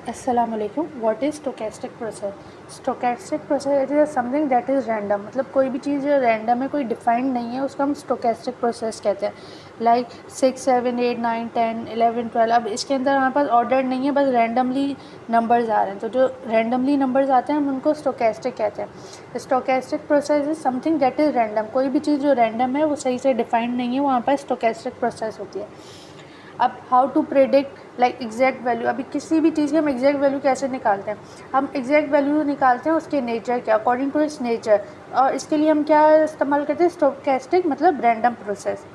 अस्सलामुअलैकुम। What is stochastic process? Stochastic process it is something that is random, मतलब कोई भी चीज़ जो रैंडम है, कोई डिफाइंड नहीं है, उसको हम स्टोकेस्टिक प्रोसेस कहते हैं। लाइक 6 7 8 9 10 11 12, अब इसके अंदर हमारे पास ऑर्डर नहीं है, बस रैंडमली नंबर्स आ रहे हैं, तो जो रैंडमली नंबर्स आते हैं हम उनको स्टोकेस्टिक कहते हैं। Stochastic process is something that is random, कोई भी चीज़ जो रैंडम है वो सही से डिफाइंड नहीं है, वहाँ पर स्टोकेस्टिक प्रोसेस होती है। अब how to predict like exact value, अभी किसी भी चीज़ की हम एग्जैक्ट वैल्यू कैसे निकालते हैं? हम एग्जैक्ट वैल्यू निकालते हैं उसके नेचर के अकॉर्डिंग टू इट्स नेचर, और इसके लिए हम क्या इस्तेमाल करते हैं? स्टोकेस्टिक, मतलब रैंडम प्रोसेस।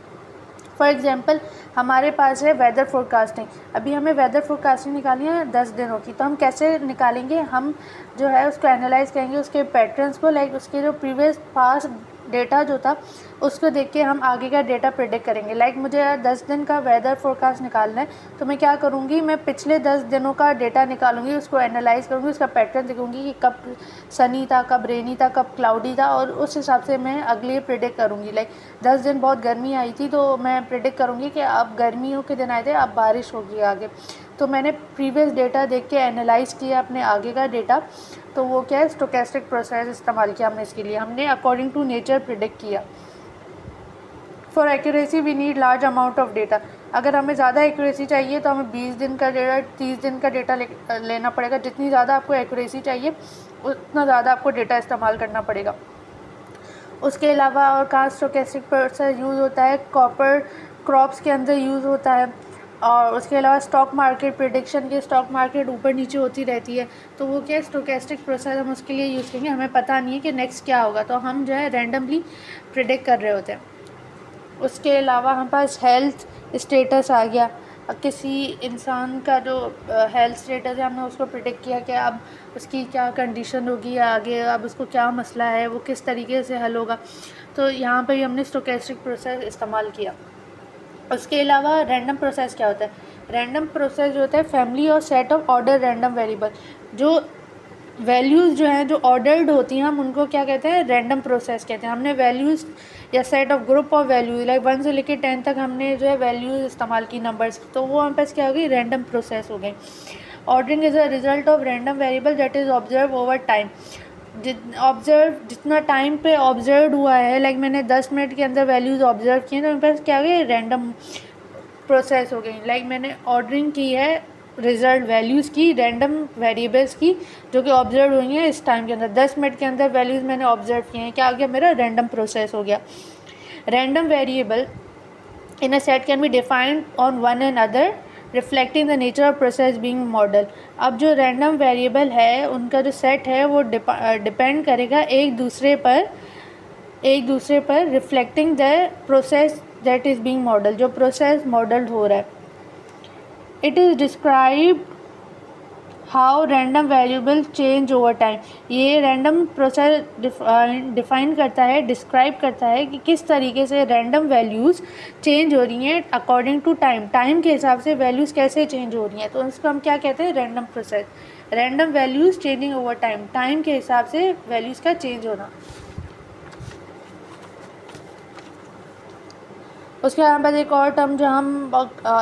फॉर एग्जाम्पल हमारे पास है वेदर फोरकास्टिंग। अभी हमें वेदर फोरकास्टिंग निकालनी है 10 दिनों की, तो हम कैसे निकालेंगे? हम जो है उसको एनालाइज करेंगे, उसके पैटर्न्स को, लाइक उसके जो प्रीवियस पास्ट डेटा जो था उसको देख के हम आगे का डेटा प्रेडिक्ट करेंगे। लाइक मुझे 10 दिन का वेदर फोरकास्ट निकालना है, तो मैं क्या करूँगी? मैं पिछले 10 दिनों का डेटा निकालूंगी, उसको एनालाइज करूँगी, उसका पैटर्न देखूँगी कि कब सनी था, कब रेनी था, कब क्लाउडी था, और उस हिसाब से मैं अगले प्रेडिक्ट करूँगी। लाइक 10 दिन बहुत गर्मी आई थी, तो मैं प्रेडिक्ट करूँगी कि अब गर्मियों के दिन आए थे, अब बारिश होगी आगे। तो मैंने प्रीवियस डेटा देख के एनालाइज किया अपने आगे का डेटा, तो वो क्या है? स्टोकेस्टिक प्रोसेस इस्तेमाल किया हमने इसके लिए, हमने अकॉर्डिंग टू नेचर प्रिडिक्ट किया। For accuracy we need large amount of data. अगर हमें ज़्यादा एक्यूरेसी चाहिए तो हमें 20 दिन का डेटा, 30 दिन का डेटा लेना पड़ेगा। जितनी ज़्यादा आपको एक्यूरेसी चाहिए उतना ज़्यादा आपको डेटा इस्तेमाल करना पड़ेगा। उसके अलावा और कहाँ स्टोकेस्टिक प्रोसेस यूज़ होता है? कॉपर क्रॉप्स के अंदर यूज़ होता है। और उसके अलावा स्टॉक मार्केट प्रेडिक्शन के, स्टॉक मार्केट ऊपर नीचे होती रहती है, तो वो क्या है? स्टोकेस्टिक प्रोसेस हम उसके लिए यूज़ करेंगे। हमें पता नहीं है कि नेक्स्ट क्या होगा, तो हम जो है रैंडमली प्रिडिक्ट कर रहे होते हैं। उसके अलावा हमारे पास हेल्थ स्टेटस आ गया। किसी इंसान का जो हेल्थ स्टेटस है, हमने उसको प्रिडिक्ट किया कि अब उसकी क्या कंडीशन होगी आगे, अब उसको क्या मसला है, वो किस तरीके से हल होगा, तो यहाँ पर ही हमने स्टोकेस्टिक प्रोसेस इस्तेमाल किया। उसके अलावा रैंडम प्रोसेस क्या होता है? रैंडम प्रोसेस जो होता है फैमिली और set of order random variable. जो वैल्यूज़ जो हैं जो ऑर्डर्ड होती हैं, हम उनको क्या कहते हैं? रैंडम प्रोसेस कहते हैं। हमने वैल्यूज़ या set of group of values, like 1 से लेकर 10 तक हमने जो है वैल्यूज़ इस्तेमाल की नंबर्स, तो वो हमारे पास क्या हो गई? रैंडम प्रोसेस हो गई। Ordering is a result of random variable that is observe over time. जितना टाइम पे ऑब्जर्व हुआ है, लाइक मैंने 10 मिनट के अंदर वैल्यूज़ ऑब्जर्व किए, तो मेरे पास क्या हो गई? रैंडम प्रोसेस हो गई। लाइक मैंने ऑर्डरिंग की है रिजल्ट वैल्यूज़ की, रैंडम वेरिएबल्स की, जो कि ऑब्जर्व हुई हैं इस टाइम के अंदर। 10 मिनट के अंदर वैल्यूज़ मैंने ऑब्जर्व किए हैं, क्या आ गया? मेरा रैंडम प्रोसेस हो गया। Random variable in a set can be defined on one another reflecting the nature of process being model। अब जो रैंडम वेरिएबल है उनका जो सेट है वो डिपेंड करेगा एक दूसरे पर reflecting the process that is being model, जो प्रोसेस मॉडल्ड हो रहा है। It is describe how random variable change over time. ये रैंडम प्रोसेस डिफाइन करता है, डिस्क्राइब करता है कि किस तरीके से रैंडम वैल्यूज़ चेंज हो रही हैं अकॉर्डिंग टू टाइम। टाइम के हिसाब से वैल्यूज़ कैसे चेंज हो रही हैं, तो उसको हम क्या कहते हैं? Random process. Random values changing over time, time के हिसाब से वैल्यूज़ का चेंज होना। उसके बाद एक और टर्म जो हम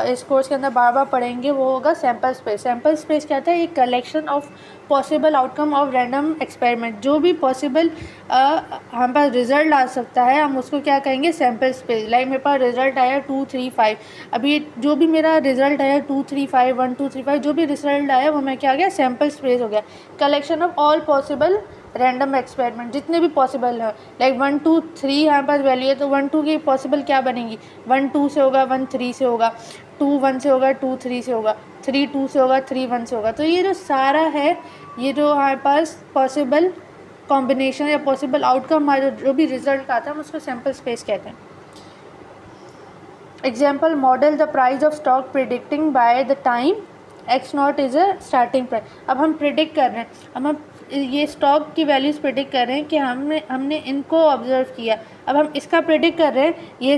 इस कोर्स के अंदर बार बार पढ़ेंगे वो होगा सैम्पल स्पेस। सैम्पल स्पेस क्या होता है? एक collection of possible outcome of random experiment. जो भी पॉसिबल हमारे पास रिजल्ट आ सकता है, हम उसको क्या कहेंगे? Sample space. लाइक मेरे पास रिजल्ट आया 2 3 5, अभी जो भी मेरा रिजल्ट आया 2 3 5 1 2 3 5, जो भी रिजल्ट आया वो मैं क्या आ गया? सैम्पल स्पेस हो गया। Collection of all possible random experiment, जितने भी पॉसिबल हैं, लाइक 1 2 3 यहाँ पर वैल्यू है, तो 1 2 की पॉसिबल क्या बनेगी? 1 2 से होगा, 1 3 से होगा, 2 1 से होगा, 2 3 से होगा, 3 2 से होगा, 3 1 से होगा। तो ये जो सारा है, ये जो हमारे पास पॉसिबल कॉम्बिनेशन या पॉसिबल आउटकम हमारा जो भी रिजल्ट आता है हम उसको सैम्पल स्पेस कहते हैं। Example model the price of stock predicting by the time x not is a starting price. अब हम प्रिडिक्ट कर रहे हैं, अब हम ये स्टॉक की वैल्यूज़ प्रिडिक्ट कर रहे हैं कि हमने इनको ऑब्जर्व किया। अब हम इसका प्रिडिक्ट कर रहे हैं, ये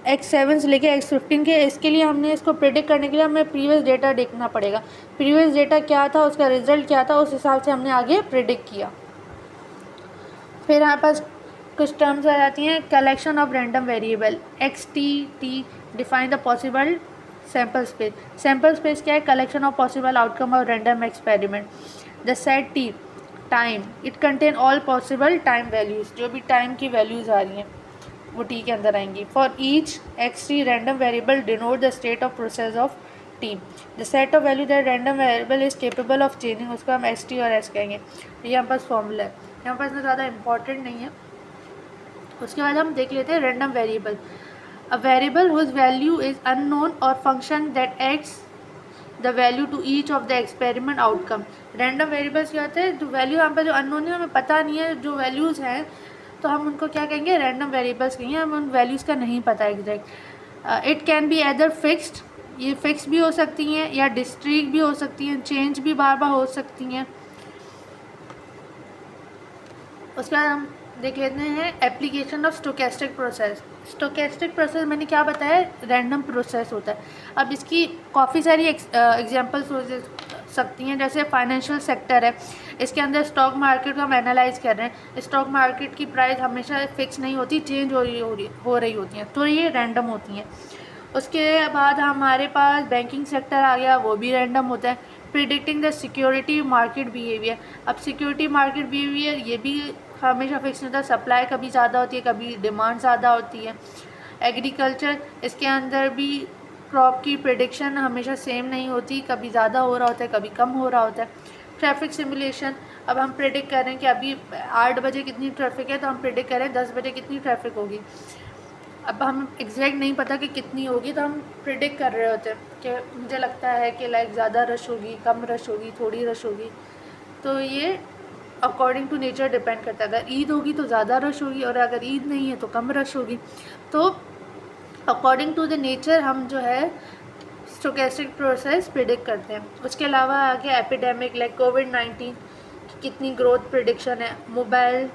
X7 से लेके X15 के, इसके लिए हमने इसको प्रिडिक्ट करने के लिए हमें प्रीवियस डेटा देखना पड़ेगा। प्रीवियस डेटा क्या था, उसका रिजल्ट क्या था, उस हिसाब से हमने आगे प्रिडिक्ट किया। फिर हमारे पास कुछ टर्म्स आ जाती हैं। Collection of random variable, XT T define the possible sample space क्या है? Collection of possible outcome of random experiment. The set T time, it contain all possible time values, जो भी टाइम की वैल्यूज़ आ रही हैं वो टी के अंदर आएंगी। For each x T random variable denote the state of process of T. The set of value that random variable is capable of changing, उसको हम एस टी और एस कहेंगे। ये यहाँ पास फॉर्मूला है, यहाँ पास इतना ज़्यादा इंपॉर्टेंट नहीं है। उसके बाद हम देख लेते हैं random variable. A variable whose value is unknown और function that X the value to each of the experiment outcome. Random variables क्या होते हैं? जो वैल्यू यहाँ पर जो अननोन है, हमें पता नहीं है जो वैल्यूज़ हैं, तो हम उनको क्या कहेंगे? रैंडम वेरिएबल्स कहेंगे। हमें उन वैल्यूज़ का नहीं पता exact. It can be either fixed, ये फिक्स भी हो सकती हैं, या डिस्ट्रीक्ट भी हो सकती हैं, चेंज भी बार बार हो सकती हैं। उसके बाद हम देख लेते हैं application of stochastic process. Stochastic process मैंने क्या बताया? रैंडम प्रोसेस होता है। अब इसकी काफ़ी सारी एग्जांपल्स हो सकती हैं, जैसे फाइनेंशियल सेक्टर है, इसके अंदर स्टॉक मार्केट को हम एनालाइज कर रहे हैं। स्टॉक मार्केट की प्राइस हमेशा फिक्स नहीं होती, चेंज हो रही होती हैं, तो ये रैंडम होती हैं। उसके बाद हमारे पास बैंकिंग सेक्टर आ गया, वो भी रैंडम होता है। Predicting the security market behaviour, अब सिक्योरिटी मार्केट बिहेवियर ये भी हमेशा फिक्स नहीं होता, सप्लाई कभी ज़्यादा होती है, कभी डिमांड ज़्यादा होती है। एग्रीकल्चर, इसके अंदर भी क्रॉप की प्रिडिक्शन हमेशा सेम नहीं होती, कभी ज़्यादा हो रहा होता है, कभी कम हो रहा होता है। ट्रैफिक सिमुलेशन, अब हम प्रिडिक्ट कर रहे हैं कि अभी 8 बजे कितनी ट्रैफिक है, तो हम प्रिडिक्ट कर रहे हैं 10 बजे कितनी ट्रैफिक होगी। अब हम एग्जैक्ट नहीं पता कि कितनी होगी, तो हम प्रिडिक्ट कर रहे होते हैं कि मुझे लगता है कि लाइक ज़्यादा रश होगी, कम रश होगी, थोड़ी रश होगी। तो ये अकॉर्डिंग टू नेचर डिपेंड करता है। अगर ईद होगी तो ज़्यादा रश होगी, और अगर ईद नहीं है तो कम रश होगी। तो अकॉर्डिंग टू द नेचर हम जो है स्टोकेस्टिक प्रोसेस प्रिडिक्ट करते हैं। उसके अलावा आ गया एपिडेमिक, लाइक कोविड-19 की कितनी ग्रोथ प्रिडिक्शन है। मोबाइल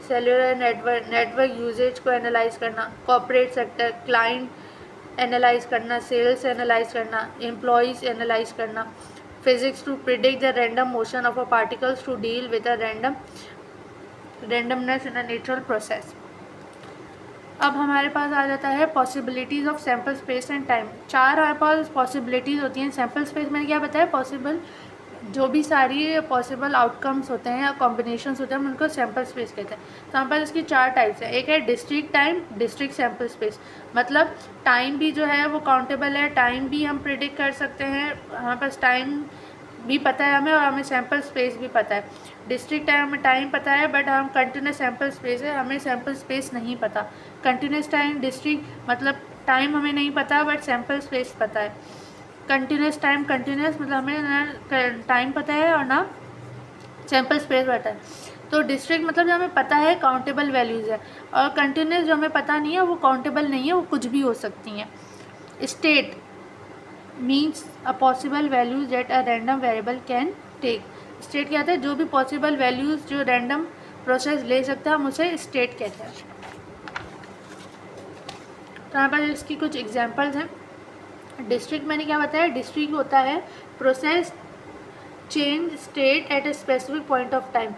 सेलुलर नेटवर्क यूजेज को एनालाइज करना। कॉर्पोरेट सेक्टर, क्लाइंट एनालाइज करना, सेल्स एनालाइज करना, एम्प्लॉयज़ एनालाइज करना। Physics to predict the random motion of a particles to deal with a randomness in a natural process. अब हमारे पास आ जाता है possibilities of sample space and time. 4 हमारे पास पॉसिबिलिटीज़ होती हैं। सैम्पल स्पेस मैंने क्या बताया? पॉसिबल जो भी सारी पॉसिबल आउटकम्स होते हैं या कॉम्बिनेशंस होते हैं, हम उनको सैम्पल स्पेस कहते हैं। तो हमारे पास इसकी 4 टाइप्स हैं। एक है district time, district sample space, मतलब टाइम भी जो है वो काउंटेबल है, टाइम भी हम प्रिडिक्ट कर सकते हैं, हमारे पास टाइम भी पता है हमें, और हमें सैम्पल स्पेस भी पता है। डिस्ट्रिक्ट टाइम हमें टाइम पता है, बट हम कंटिन्यूस सैम्पल स्पेस है, हमें सैम्पल स्पेस नहीं पता। कंटिन्यूस टाइम डिस्ट्रिक्ट मतलब टाइम हमें नहीं पता, बट सैम्पल स्पेस पता है। कंटिन्यूस टाइम कंटिन्यूस मतलब हमें ना टाइम पता है और ना सैम्पल स्पेस पता है। तो डिस्ट्रिक्ट मतलब जो हमें पता है काउंटेबल वैल्यूज़ है, और कंटिन्यूस जो हमें पता नहीं है वो काउंटेबल नहीं है, वो कुछ भी हो सकती हैं। State means a possible values that a random variable can take. State क्या होता है? जो भी पॉसिबल वैल्यूज जो रैंडम प्रोसेस ले सकता है, हम उसे स्टेट कहते हैं। तो यहाँ पर इसकी कुछ एग्जांपल्स हैं। डिस्ट्रिक्ट मैंने क्या बताया? डिस्ट्रिक्ट होता है process change state at a specific point of time.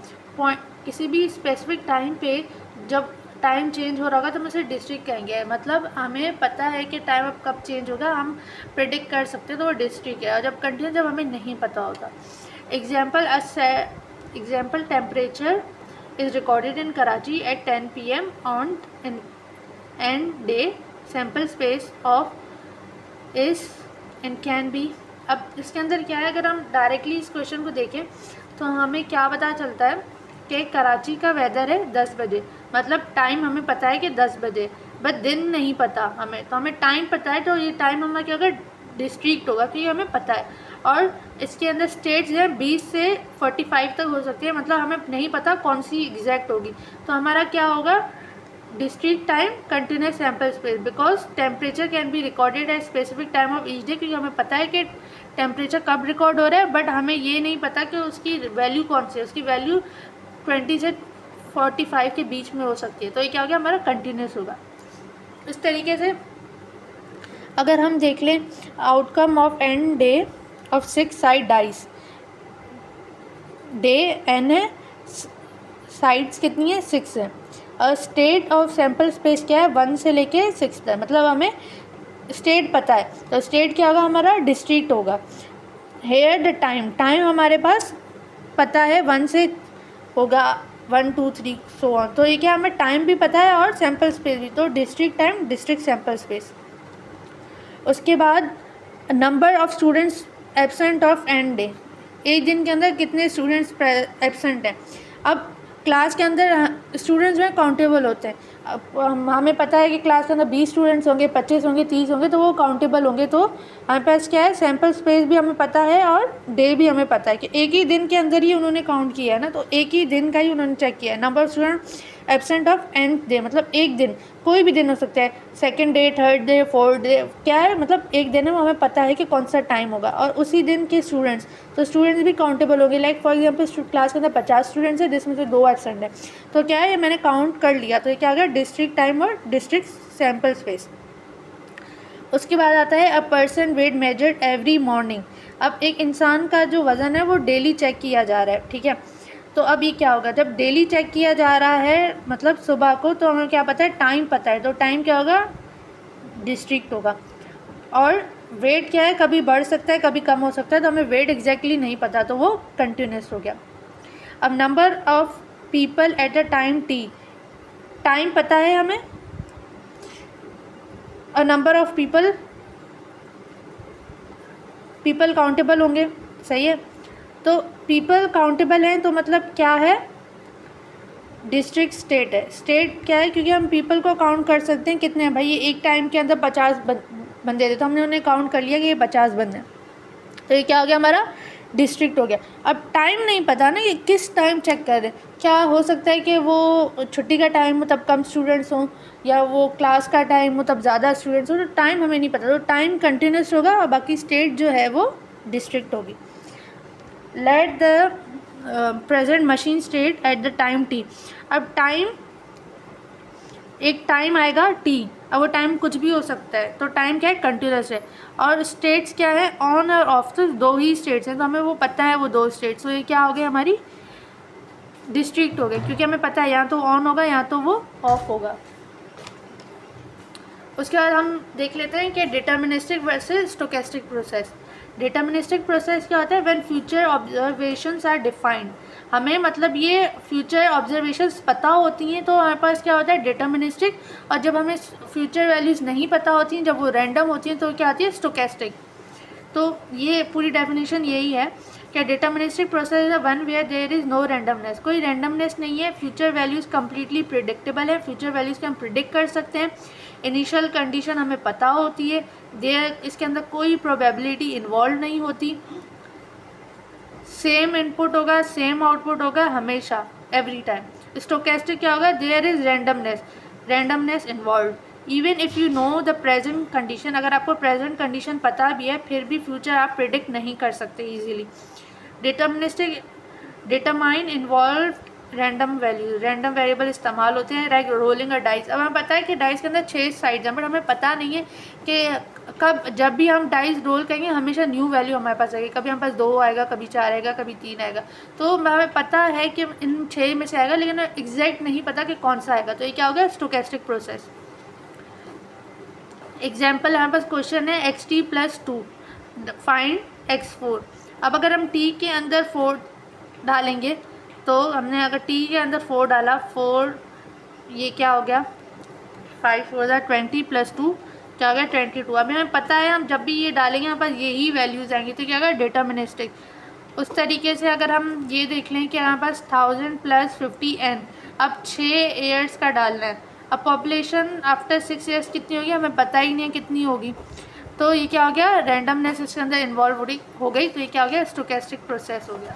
किसी भी स्पेसिफिक टाइम पे जब टाइम चेंज हो रहा होगा तो हम उसे डिस्ट्रिक्ट कहेंगे। मतलब हमें पता है कि टाइम अब कब चेंज होगा, हम प्रिडिक्ट कर सकते हैं, तो वो डिस्ट्रिक्ट है। और जब कंटिन्यू जब हमें नहीं पता होता। Example temperature is recorded in Karachi at 10 PM on end day. Sample space of इस एंड कैन बी। अब इसके अंदर क्या है? अगर हम डायरेक्टली इस क्वेश्चन को देखें तो हमें क्या पता चलता है कि कराची का वेदर है 10 बजे, मतलब टाइम हमें पता है कि 10 बजे, बट दिन नहीं पता हमें। तो हमें टाइम पता है, तो ये टाइम हमारा क्या होगा? डिस्ट्रिक्ट होगा, क्योंकि हमें पता है। और इसके अंदर स्टेट्स हैं 20 से 45 तक हो सकती है, मतलब हमें नहीं पता कौन सी एग्जैक्ट होगी। तो हमारा क्या होगा? District time continuous sample space, because temperature can be recorded at specific time of each day, क्योंकि हमें पता है कि टेम्परेचर कब रिकॉर्ड हो रहा है, बट हमें ये नहीं पता कि उसकी वैल्यू कौन सी है। उसकी वैल्यू 20 से 45 के बीच में हो सकती है। तो ये क्या हो गया? हमारा कंटिन्यूस होगा। इस तरीके से अगर हम देख लें outcome of end day of 6 side dice, डे एन है, साइड्स कितनी है? 6 है। और स्टेट ऑफ सैम्पल स्पेस क्या है? 1 से लेके 6 तक, मतलब हमें स्टेट पता है, तो स्टेट क्या होगा हमारा, डिस्ट्रिक्ट होगा। हेयर द टाइम, टाइम हमारे पास पता है 1 से होगा 1 2 3 सो ऑन, तो ये क्या हमें टाइम भी पता है और सैम्पल स्पेस भी, तो district time district sample space. उसके बाद number of students absent of end day, एक दिन के अंदर कितने स्टूडेंट्स एब्सेंट हैं। अब क्लास के अंदर स्टूडेंट्स में काउंटेबल होते हैं। अब हमें पता है कि क्लास के अंदर 20 स्टूडेंट्स होंगे, 25 होंगे, 30 होंगे, तो वो काउंटेबल होंगे। तो हमारे पास क्या है, सैम्पल स्पेस भी हमें पता है और डे भी हमें पता है कि एक ही दिन के अंदर ही उन्होंने काउंट किया है ना, तो एक ही दिन का ही उन्होंने चेक किया है। Number of student absent of nth day, मतलब एक दिन, कोई भी दिन हो सकता है, second day, third day, fourth day, क्या है मतलब एक दिन में हमें पता है कि कौन सा टाइम होगा और उसी दिन के स्टूडेंट्स, तो स्टूडेंट्स भी काउंटेबल होंगे। लाइक फॉर एग्जांपल क्लास के अंदर 50 स्टूडेंट्स है जिसमें से 2 एब्सेंट है, तो क्या है ये मैंने काउंट कर लिया, तो ये क्या आ गया, डिस्ट्रिक्ट टाइम और डिस्ट्रिक्ट सैम्पल स्पेस। उसके बाद आता है a person weight measured every morning. अब एक इंसान का जो वज़न है वो डेली चेक किया जा रहा है, ठीक है। तो अब ये क्या होगा, जब डेली चेक किया जा रहा है मतलब सुबह को, तो हमें क्या पता है, टाइम पता है, तो टाइम क्या होगा, डिस्ट्रिक्ट होगा। और वेट क्या है, कभी बढ़ सकता है कभी कम हो सकता है, तो हमें वेट एग्जैक्टली नहीं पता, तो वो कंटिन्यूस हो गया। अब number of people at a time T, time पता है हमें, और नंबर ऑफ पीपल काउंटेबल होंगे, सही है। तो पीपल काउंटेबल हैं तो मतलब क्या है, डिस्ट्रिक्ट स्टेट है। स्टेट क्या है, क्योंकि हम पीपल को काउंट कर सकते हैं, कितने हैं भाई, ये एक टाइम के अंदर 50 बंदे थे, तो हमने उन्हें काउंट कर लिया कि ये 50 बंदे हैं, तो ये क्या हो गया हमारा, डिस्ट्रिक्ट हो गया। अब टाइम नहीं पता ना कि किस टाइम चेक कर रहे हैं, क्या हो सकता है कि वो छुट्टी का टाइम हो तब कम स्टूडेंट्स हों, या वो क्लास का टाइम हो तब ज़्यादा स्टूडेंट्स हो, तो टाइम हमें नहीं पता, तो टाइम कंटिन्यूस होगा और बाकी स्टेट जो है वो डिस्ट्रिक्ट होगी। Let the present machine state at the time T, अब टाइम, एक टाइम आएगा टी, अब वो टाइम कुछ भी हो सकता है, तो टाइम क्या है, कंटिन्यूस है। और स्टेट्स क्या है, ऑन और ऑफ, तो 2 ही स्टेट्स हैं, तो हमें वो पता है वो 2 स्टेट्स, तो ये क्या हो गया, हमारी डिस्ट्रिक्ट हो गए, क्योंकि हमें पता है यहाँ तो ऑन होगा यहाँ तो वो ऑफ होगा। उसके बाद हम देख लेते हैं कि deterministic versus stochastic process. Deterministic process क्या होता है, when future observations are defined, हमें मतलब ये फ्यूचर ऑब्जर्वेशंस पता होती हैं तो हमारे पास क्या होता है, डिटर्मिनिस्टिक। और जब हमें फ्यूचर वैल्यूज़ नहीं पता होती हैं, जब वो रैंडम होती हैं, तो क्या आती है, स्टोकेस्टिक। तो ये पूरी डेफिनेशन यही है कि डिटर्मिनिस्टिक प्रोसेस है one where there is no randomness, कोई रैंडमनेस नहीं है, फ्यूचर वैल्यूज़ कम्प्लीटली प्रिडिक्टेबल है, फ्यूचर वैल्यूज़ के हम प्रिडिक्ट कर सकते हैं, इनिशियल कंडीशन हमें पता होती है, देयर इसके अंदर कोई प्रोबेबिलिटी इन्वॉल्व नहीं होती, सेम इनपुट होगा सेम आउटपुट होगा हमेशा, एवरी टाइम। स्टोकेस्टिक क्या होगा, there is randomness involve, even if you know the present condition, अगर आपको प्रेजेंट कंडीशन पता भी है फिर भी फ्यूचर आप प्रिडिक्ट नहीं कर सकते easily. Deterministic, determine involve random value, random variable इस्तेमाल होते हैं, लाइक रोलिंग अ डाइस। अब हमें पता है कि डाइस के अंदर 6 साइड्स हैं, बट हमें पता नहीं है कि कब, जब भी हम डाइस रोल करेंगे हमेशा न्यू वैल्यू हमारे पास आएगी, कभी हमारे पास 2 आएगा, कभी 4 आएगा, कभी 3 आएगा, तो हमें पता है कि इन 6 में से आएगा, लेकिन एग्जैक्ट नहीं पता कि कौन सा आएगा, तो ये क्या होगा, स्टोकेस्टिक प्रोसेस। एग्जाम्पल हमारे पास क्वेश्चन है xt + 2 फाइंड x4। अब अगर हम t के अंदर 4 डालेंगे, तो हमने अगर t के अंदर 4 डाला, 4 ये क्या हो गया, 5 4 20 + 2 क्या हो गया, 22। अभी हमें पता है हम जब भी ये डालेंगे हमारे पास यही वैल्यूज़ आएंगी, तो क्या होगा, डिटर्मिनिस्टिक। उस तरीके से अगर हम ये देख लें कि हमारे पास 1000 + 50n, अब 6 ईयर्स का डालना है, अब पॉपुलेशन आफ्टर 6 ईयर्स कितनी होगी हमें पता ही नहीं है कितनी होगी, तो ये क्या हो गया, रैंडमनेस इसके अंदर इन्वॉल्व हो गई, तो ये क्या हो गया, स्टोकेस्टिक प्रोसेस हो गया।